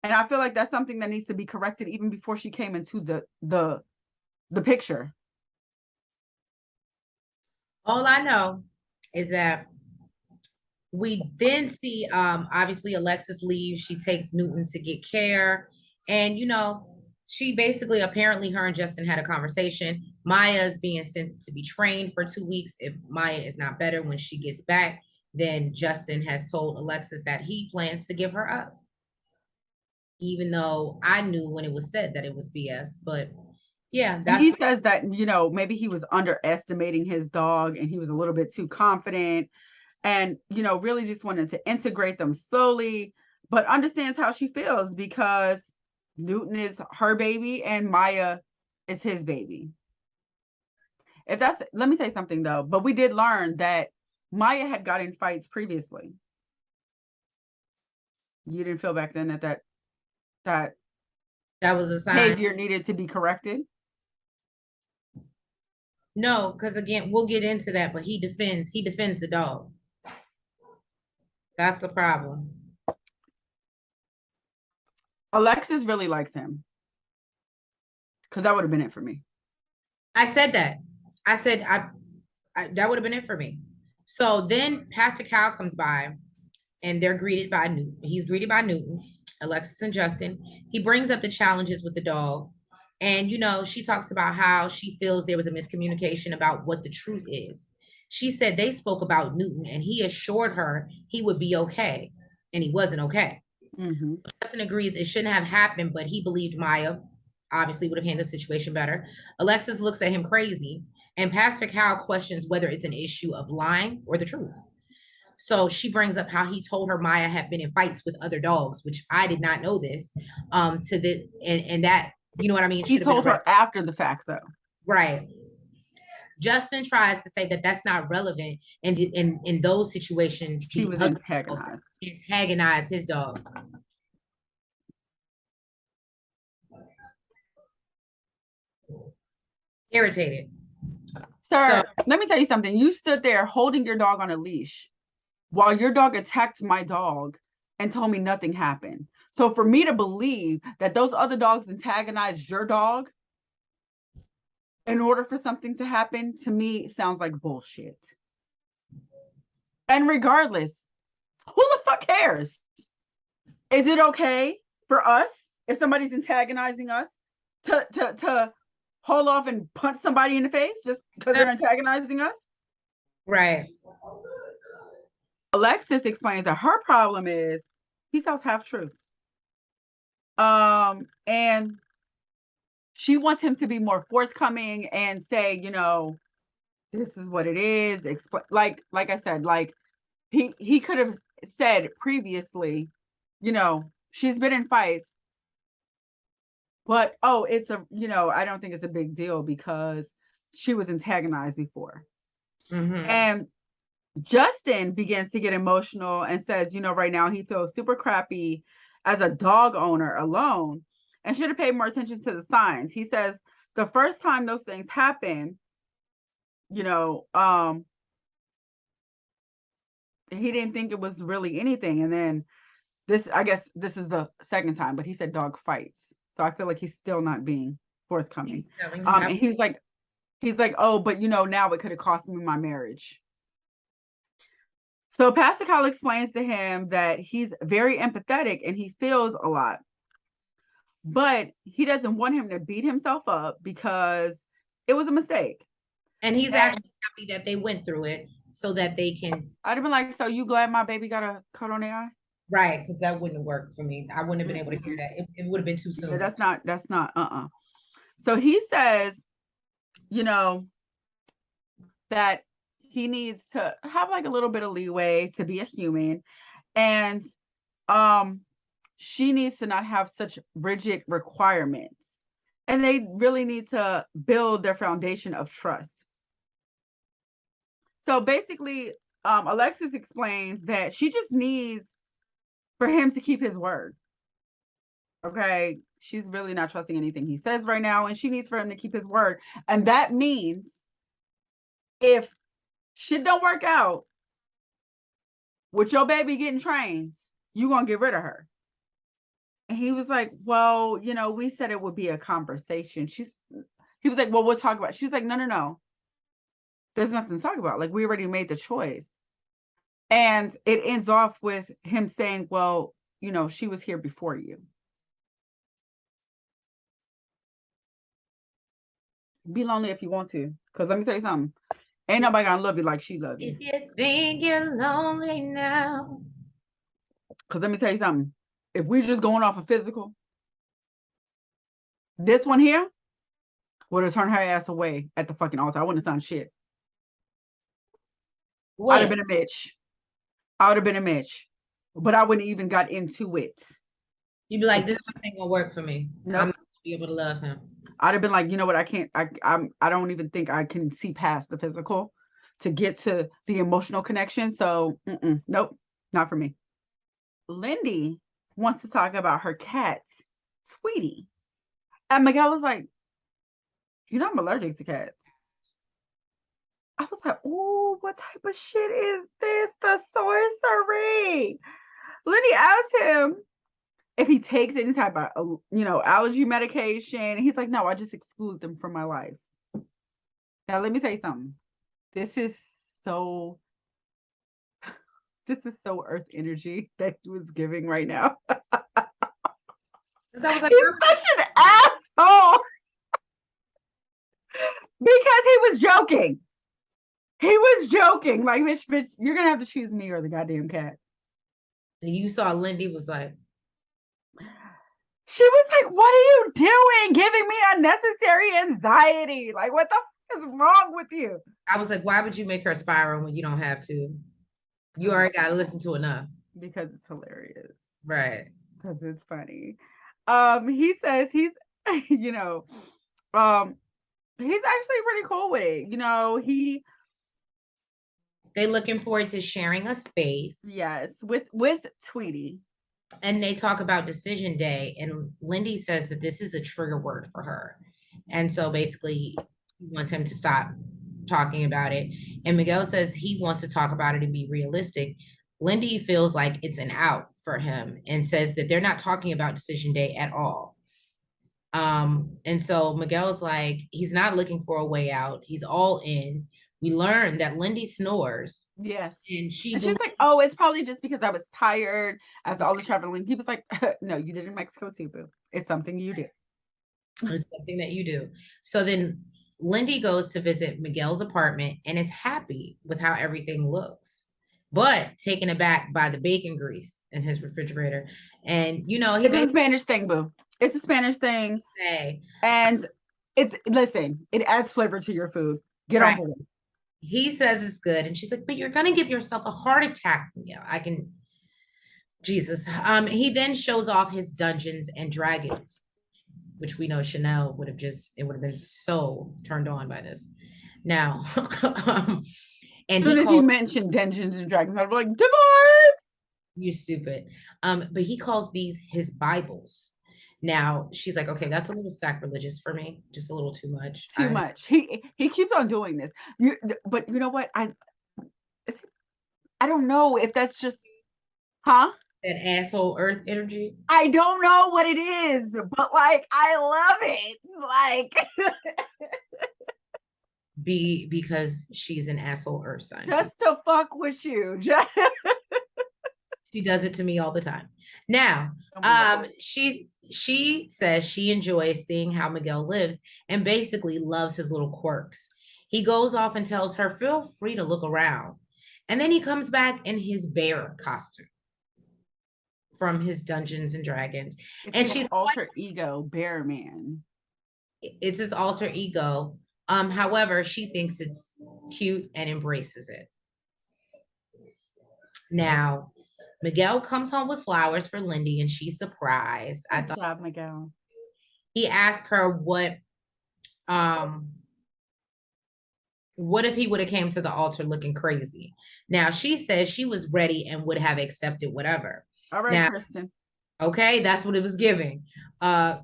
And I feel like that's something that needs to be corrected even before she came into the picture. All I know is that we then see obviously Alexis leaves. She takes Newton to get care. And you know, she basically apparently her and Justin had a conversation. Maya is being sent to be trained for 2 weeks. If Maya is not better when she gets back, then Justin has told Alexis that he plans to give her up. Even though I knew when it was said that it was BS, but yeah, and he says that, you know, maybe he was underestimating his dog and he was a little bit too confident and, you know, really just wanted to integrate them slowly, but understands how she feels because Newton is her baby and Maya is his baby. If that's, let me say something though, but we did learn that Maya had got in fights previously. You didn't feel back then that was a sign. Behavior needed to be corrected? No, because again, we'll get into that, but he defends the dog. That's the problem. Alexis really likes him. Because that would have been it for me. I said that. I said that would have been it for me. So then Pastor Cal comes by and they're greeted by Newton. He's greeted by Newton, Alexis and Justin. He brings up the challenges with the dog. And, you know, she talks about how she feels there was a miscommunication about what the truth is. She said they spoke about Newton and he assured her he would be okay. And he wasn't okay. Mm-hmm. Justin agrees it shouldn't have happened, but he believed Maya obviously would have handled the situation better. Alexis looks at him crazy, and Pastor Cal questions whether it's an issue of lying or the truth. So she brings up how he told her Maya had been in fights with other dogs, which I did not know this. To the and that, you know what I mean? He told her after the fact, though. Right. Justin tries to say that that's not relevant, and in those situations, he was antagonized his dog. Irritated. Sir, let me tell you something. You stood there holding your dog on a leash while your dog attacked my dog and told me nothing happened. So for me to believe that those other dogs antagonized your dog in order for something to happen, to me, sounds like bullshit. And regardless, who the fuck cares? Is it okay for us, if somebody's antagonizing us, to hold off and punch somebody in the face just because they're antagonizing us? Right. Alexis explains that her problem is he tells half-truths. And she wants him to be more forthcoming and say, you know, this is what it is. Like I said, like he could have said previously, you know, she's been in fights, but it's a, you know, I don't think it's a big deal because she was antagonized before. Mm-hmm. And Justin begins to get emotional and says, you know, right now he feels super crappy as a dog owner alone and should have paid more attention to the signs. He says the first time those things happen, you know, he didn't think it was really anything. And then I guess this is the second time, but he said dog fights. So I feel like he's still not being forthcoming. And he's like, oh, but you know, now it could have cost me my marriage. So Pastor Cal explains to him that he's very empathetic and he feels a lot, but he doesn't want him to beat himself up because it was a mistake. And he's actually happy that they went through it so that they can. I'd have been like, so you glad my baby got a cut on the eye? Right, because that wouldn't work for me. I wouldn't have been able to hear that. It would have been too soon. Yeah, that's not. So he says, you know, that he needs to have like a little bit of leeway to be a human. And she needs to not have such rigid requirements. And they really need to build their foundation of trust. So basically, Alexis explains that she just needs for him to keep his word. Okay. She's really not trusting anything he says right now, and she needs for him to keep his word. And that means if shit don't work out with your baby getting trained, you gonna get rid of her. And he was like, well, we said it would be a conversation. He was like, well, we'll talk about it. She's like, no. There's nothing to talk about. Like, we already made the choice. And it ends off with him saying, well, she was here before you. Be lonely if you want to. Because let me tell you something. Ain't nobody gonna love you like she loves you. If you think you're lonely now. Because let me tell you something. If we're just going off of physical, this one here would have turned her ass away at the fucking altar. I wouldn't have done shit. I'd have been a bitch. I would have been a Mitch, but I wouldn't even got into it. You'd be like, this ain't gonna work for me. Nope. I'm not gonna be able to love him. I'd have been like, you know what? I can't. I don't even think I can see past the physical to get to the emotional connection. So, nope, not for me. Lindy wants to talk about her cat, Sweetie, and Miguel is like, I'm allergic to cats. I was like, oh, what type of shit is this? The sorcery. Lindy asked him if he takes any type of, allergy medication. He's like, no, I just exclude them from my life. Now, let me tell you something. This is so earth energy that he was giving right now. He's such an asshole. Because he was joking. He was joking. Like, bitch, you're going to have to choose me or the goddamn cat. And you saw Lindy was like, she was like, what are you doing? Giving me unnecessary anxiety. Like, what the f is wrong with you? I was like, why would you make her spiral when you don't have to? You already got to listen to enough. Because it's hilarious. Right. Because it's funny. He says he's, he's actually pretty cool with it. They're looking forward to sharing a space. Yes, with Tweety. And they talk about decision day, and Lindy says that this is a trigger word for her. And so basically he wants him to stop talking about it. And Miguel says he wants to talk about it and be realistic. Lindy feels like it's an out for him and says that they're not talking about decision day at all. And so Miguel's like, he's not looking for a way out. He's all in. We learned that Lindy snores. Yes. And she's like, oh, it's probably just because I was tired after all the traveling. He was like, no, you did in Mexico too, boo. It's something you did. It's something that you do. So then Lindy goes to visit Miguel's apartment and is happy with how everything looks, but taken aback by the bacon grease in his refrigerator. And it's a Spanish thing, boo. It's a Spanish thing. Hey. And it adds flavor to your food. Get on board. He says it's good. And she's like, but you're going to give yourself a heart attack. Yeah, Jesus. He then shows off his Dungeons and Dragons, which we know Chanel would have been so turned on by this. Now, and he mentioned Dungeons and Dragons, I'd be like, divorce! You stupid. But he calls these his Bibles. Now she's like, okay, that's a little sacrilegious for me, just a little too much. Too much. He keeps on doing this. But you know what? I don't know if that's just, that asshole earth energy. I don't know what it is, but like, I love it. Like, because she's an asshole earth sign. Just to fuck with you. She does it to me all the time. Now, she says she enjoys seeing how Miguel lives and basically loves his little quirks. He goes off and tells her, feel free to look around. And then he comes back in his bear costume from his Dungeons and Dragons. It's she's alter ego bear man. It's his alter ego. However, she thinks it's cute and embraces it. Now, Miguel comes home with flowers for Lindy and she's surprised. I Good thought job, Miguel. he asked her what if he would have came to the altar looking crazy. Now she says she was ready and would have accepted whatever. All right, Now, Kristen. okay, that's what it was giving.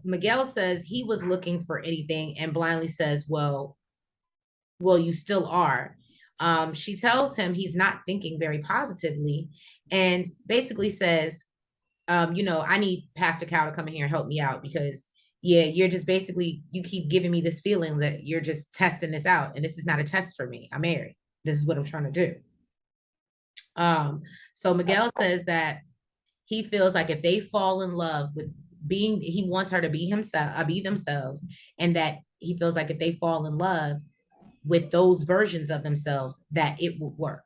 Miguel says he was looking for anything and blindly says, well, you still are. She tells him he's not thinking very positively and basically says, I need Pastor Cal to come in here and help me out because you're just basically, you keep giving me this feeling that you're just testing this out. And this is not a test for me. I'm married. This is what I'm trying to do. So Miguel says that he feels like if they fall in love with he wants her to be himself, be themselves. And that he feels like if they fall in love with those versions of themselves, that it would work.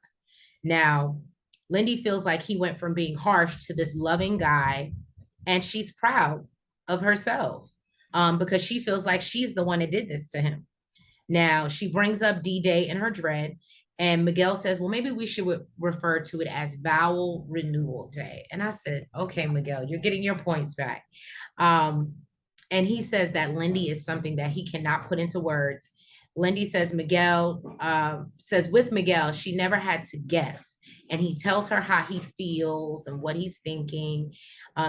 Now, Lindy feels like he went from being harsh to this loving guy, and she's proud of herself because she feels like she's the one that did this to him. Now, she brings up D-Day and her dread, and Miguel says, well, maybe we should refer to it as Vowel Renewal Day. And I said, okay, Miguel, you're getting your points back. And he says that Lindy is something that he cannot put into words. Lindy says with Miguel, she never had to guess. And he tells her how he feels and what he's thinking.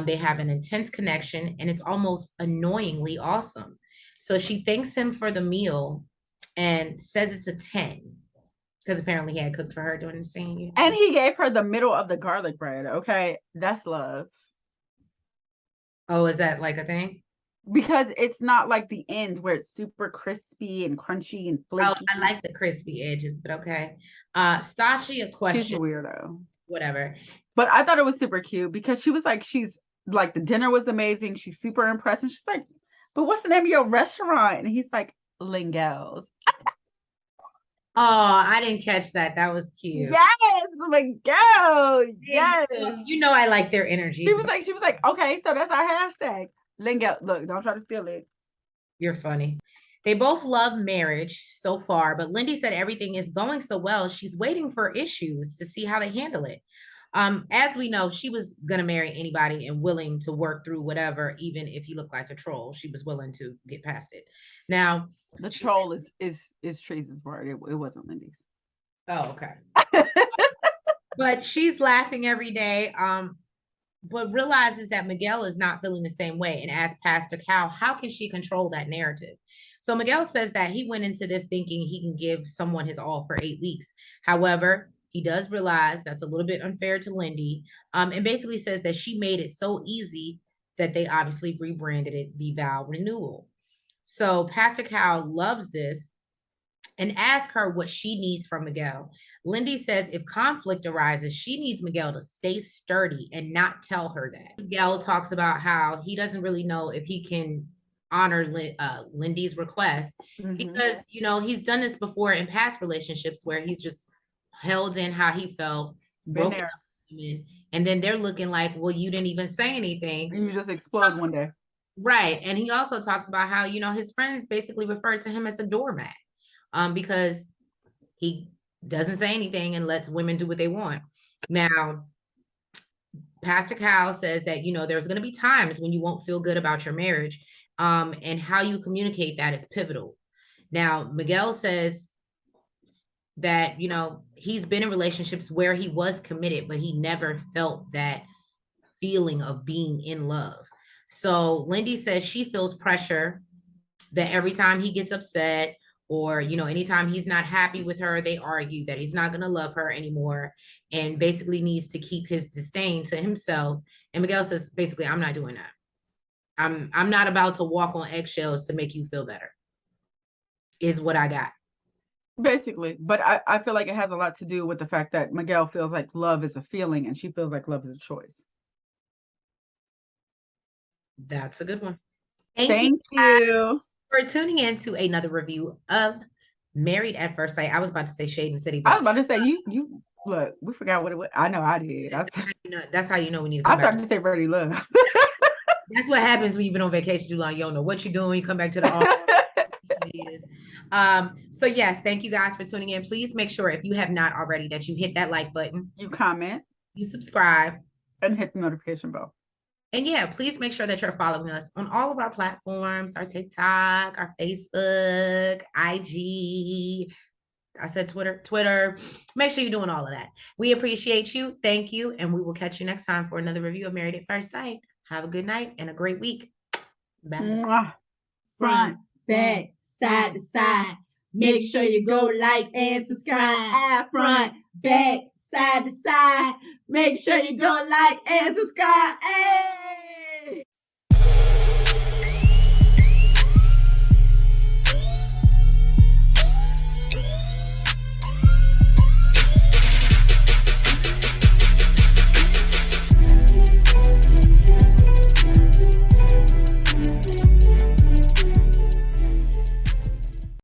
They have an intense connection and it's almost annoyingly awesome. So she thanks him for the meal and says it's a 10 because apparently he had cooked for her during the scene. And he gave her the middle of the garlic bread. Okay, that's love. Oh, is that like a thing? Because it's not like the end where it's super crispy and crunchy and flaky. Oh, I like the crispy edges, but okay. Stachi, a question. She's a weirdo. Whatever. But I thought it was super cute because she's like, the dinner was amazing. She's super impressed. And she's like, but what's the name of your restaurant? And he's like, Lingel's. Oh, I didn't catch that. That was cute. Yes, Miguel. Yes. I like their energy. She was like, okay, so that's our hashtag. Lingel. Look, don't try to steal it. You're funny. They both love marriage so far, but Lindy said everything is going so well. She's waiting for issues to see how they handle it. As we know, she was going to marry anybody and willing to work through whatever, even if he looked like a troll. She was willing to get past it. Now, the troll is Trace's word. It wasn't Lindy's. Oh, okay. But she's laughing every day. But realizes that Miguel is not feeling the same way and asks Pastor Cal, how can she control that narrative? So Miguel says that he went into this thinking he can give someone his all for 8 weeks. However, he does realize that's a little bit unfair to Lindy, and basically says that she made it so easy that they obviously rebranded it the Vow Renewal. So Pastor Cal loves this and ask her what she needs from Miguel. Lindy says if conflict arises, she needs Miguel to stay sturdy and not tell her that. Miguel talks about how he doesn't really know if he can honor Lindy's request because, he's done this before in past relationships where he's just held in how he felt, broken up, and then they're looking like, well, you didn't even say anything. You just explode one day. Right. And he also talks about how, his friends basically referred to him as a doormat. Because he doesn't say anything and lets women do what they want. Now, Pastor Cal says that, there's going to be times when you won't feel good about your marriage, and how you communicate that is pivotal. Now, Miguel says that, he's been in relationships where he was committed, but he never felt that feeling of being in love. So Lindy says she feels pressure that every time he gets upset, or, anytime he's not happy with her, they argue that he's not going to love her anymore and basically needs to keep his disdain to himself. And Miguel says, basically, I'm not doing that. I'm not about to walk on eggshells to make you feel better, is what I got. Basically, but I feel like it has a lot to do with the fact that Miguel feels like love is a feeling and she feels like love is a choice. That's a good one. Thank you for tuning in to another review of Married at First Sight. I was about to say Shadeinthecity. I was about to say you look. We forgot what it was. I know I did. That's how you know we need to come back. I started to say Ready Love. That's what happens when you've been on vacation too long. You don't know what you're doing. You come back to the office. So yes, thank you guys for tuning in. Please make sure if you have not already that you hit that like button, You comment you subscribe, and hit the notification bell. and yeah, please make sure that you're following us on all of our platforms, our TikTok, our Facebook, IG. I said Twitter. Make sure you're doing all of that. We appreciate you. Thank you. And we will catch you next time for another review of Married at First Sight. Have a good night and a great week. Bye. Front, back, side to side. Make sure you go like and subscribe. Front, back, side to side. Make sure you go like and subscribe. Hey!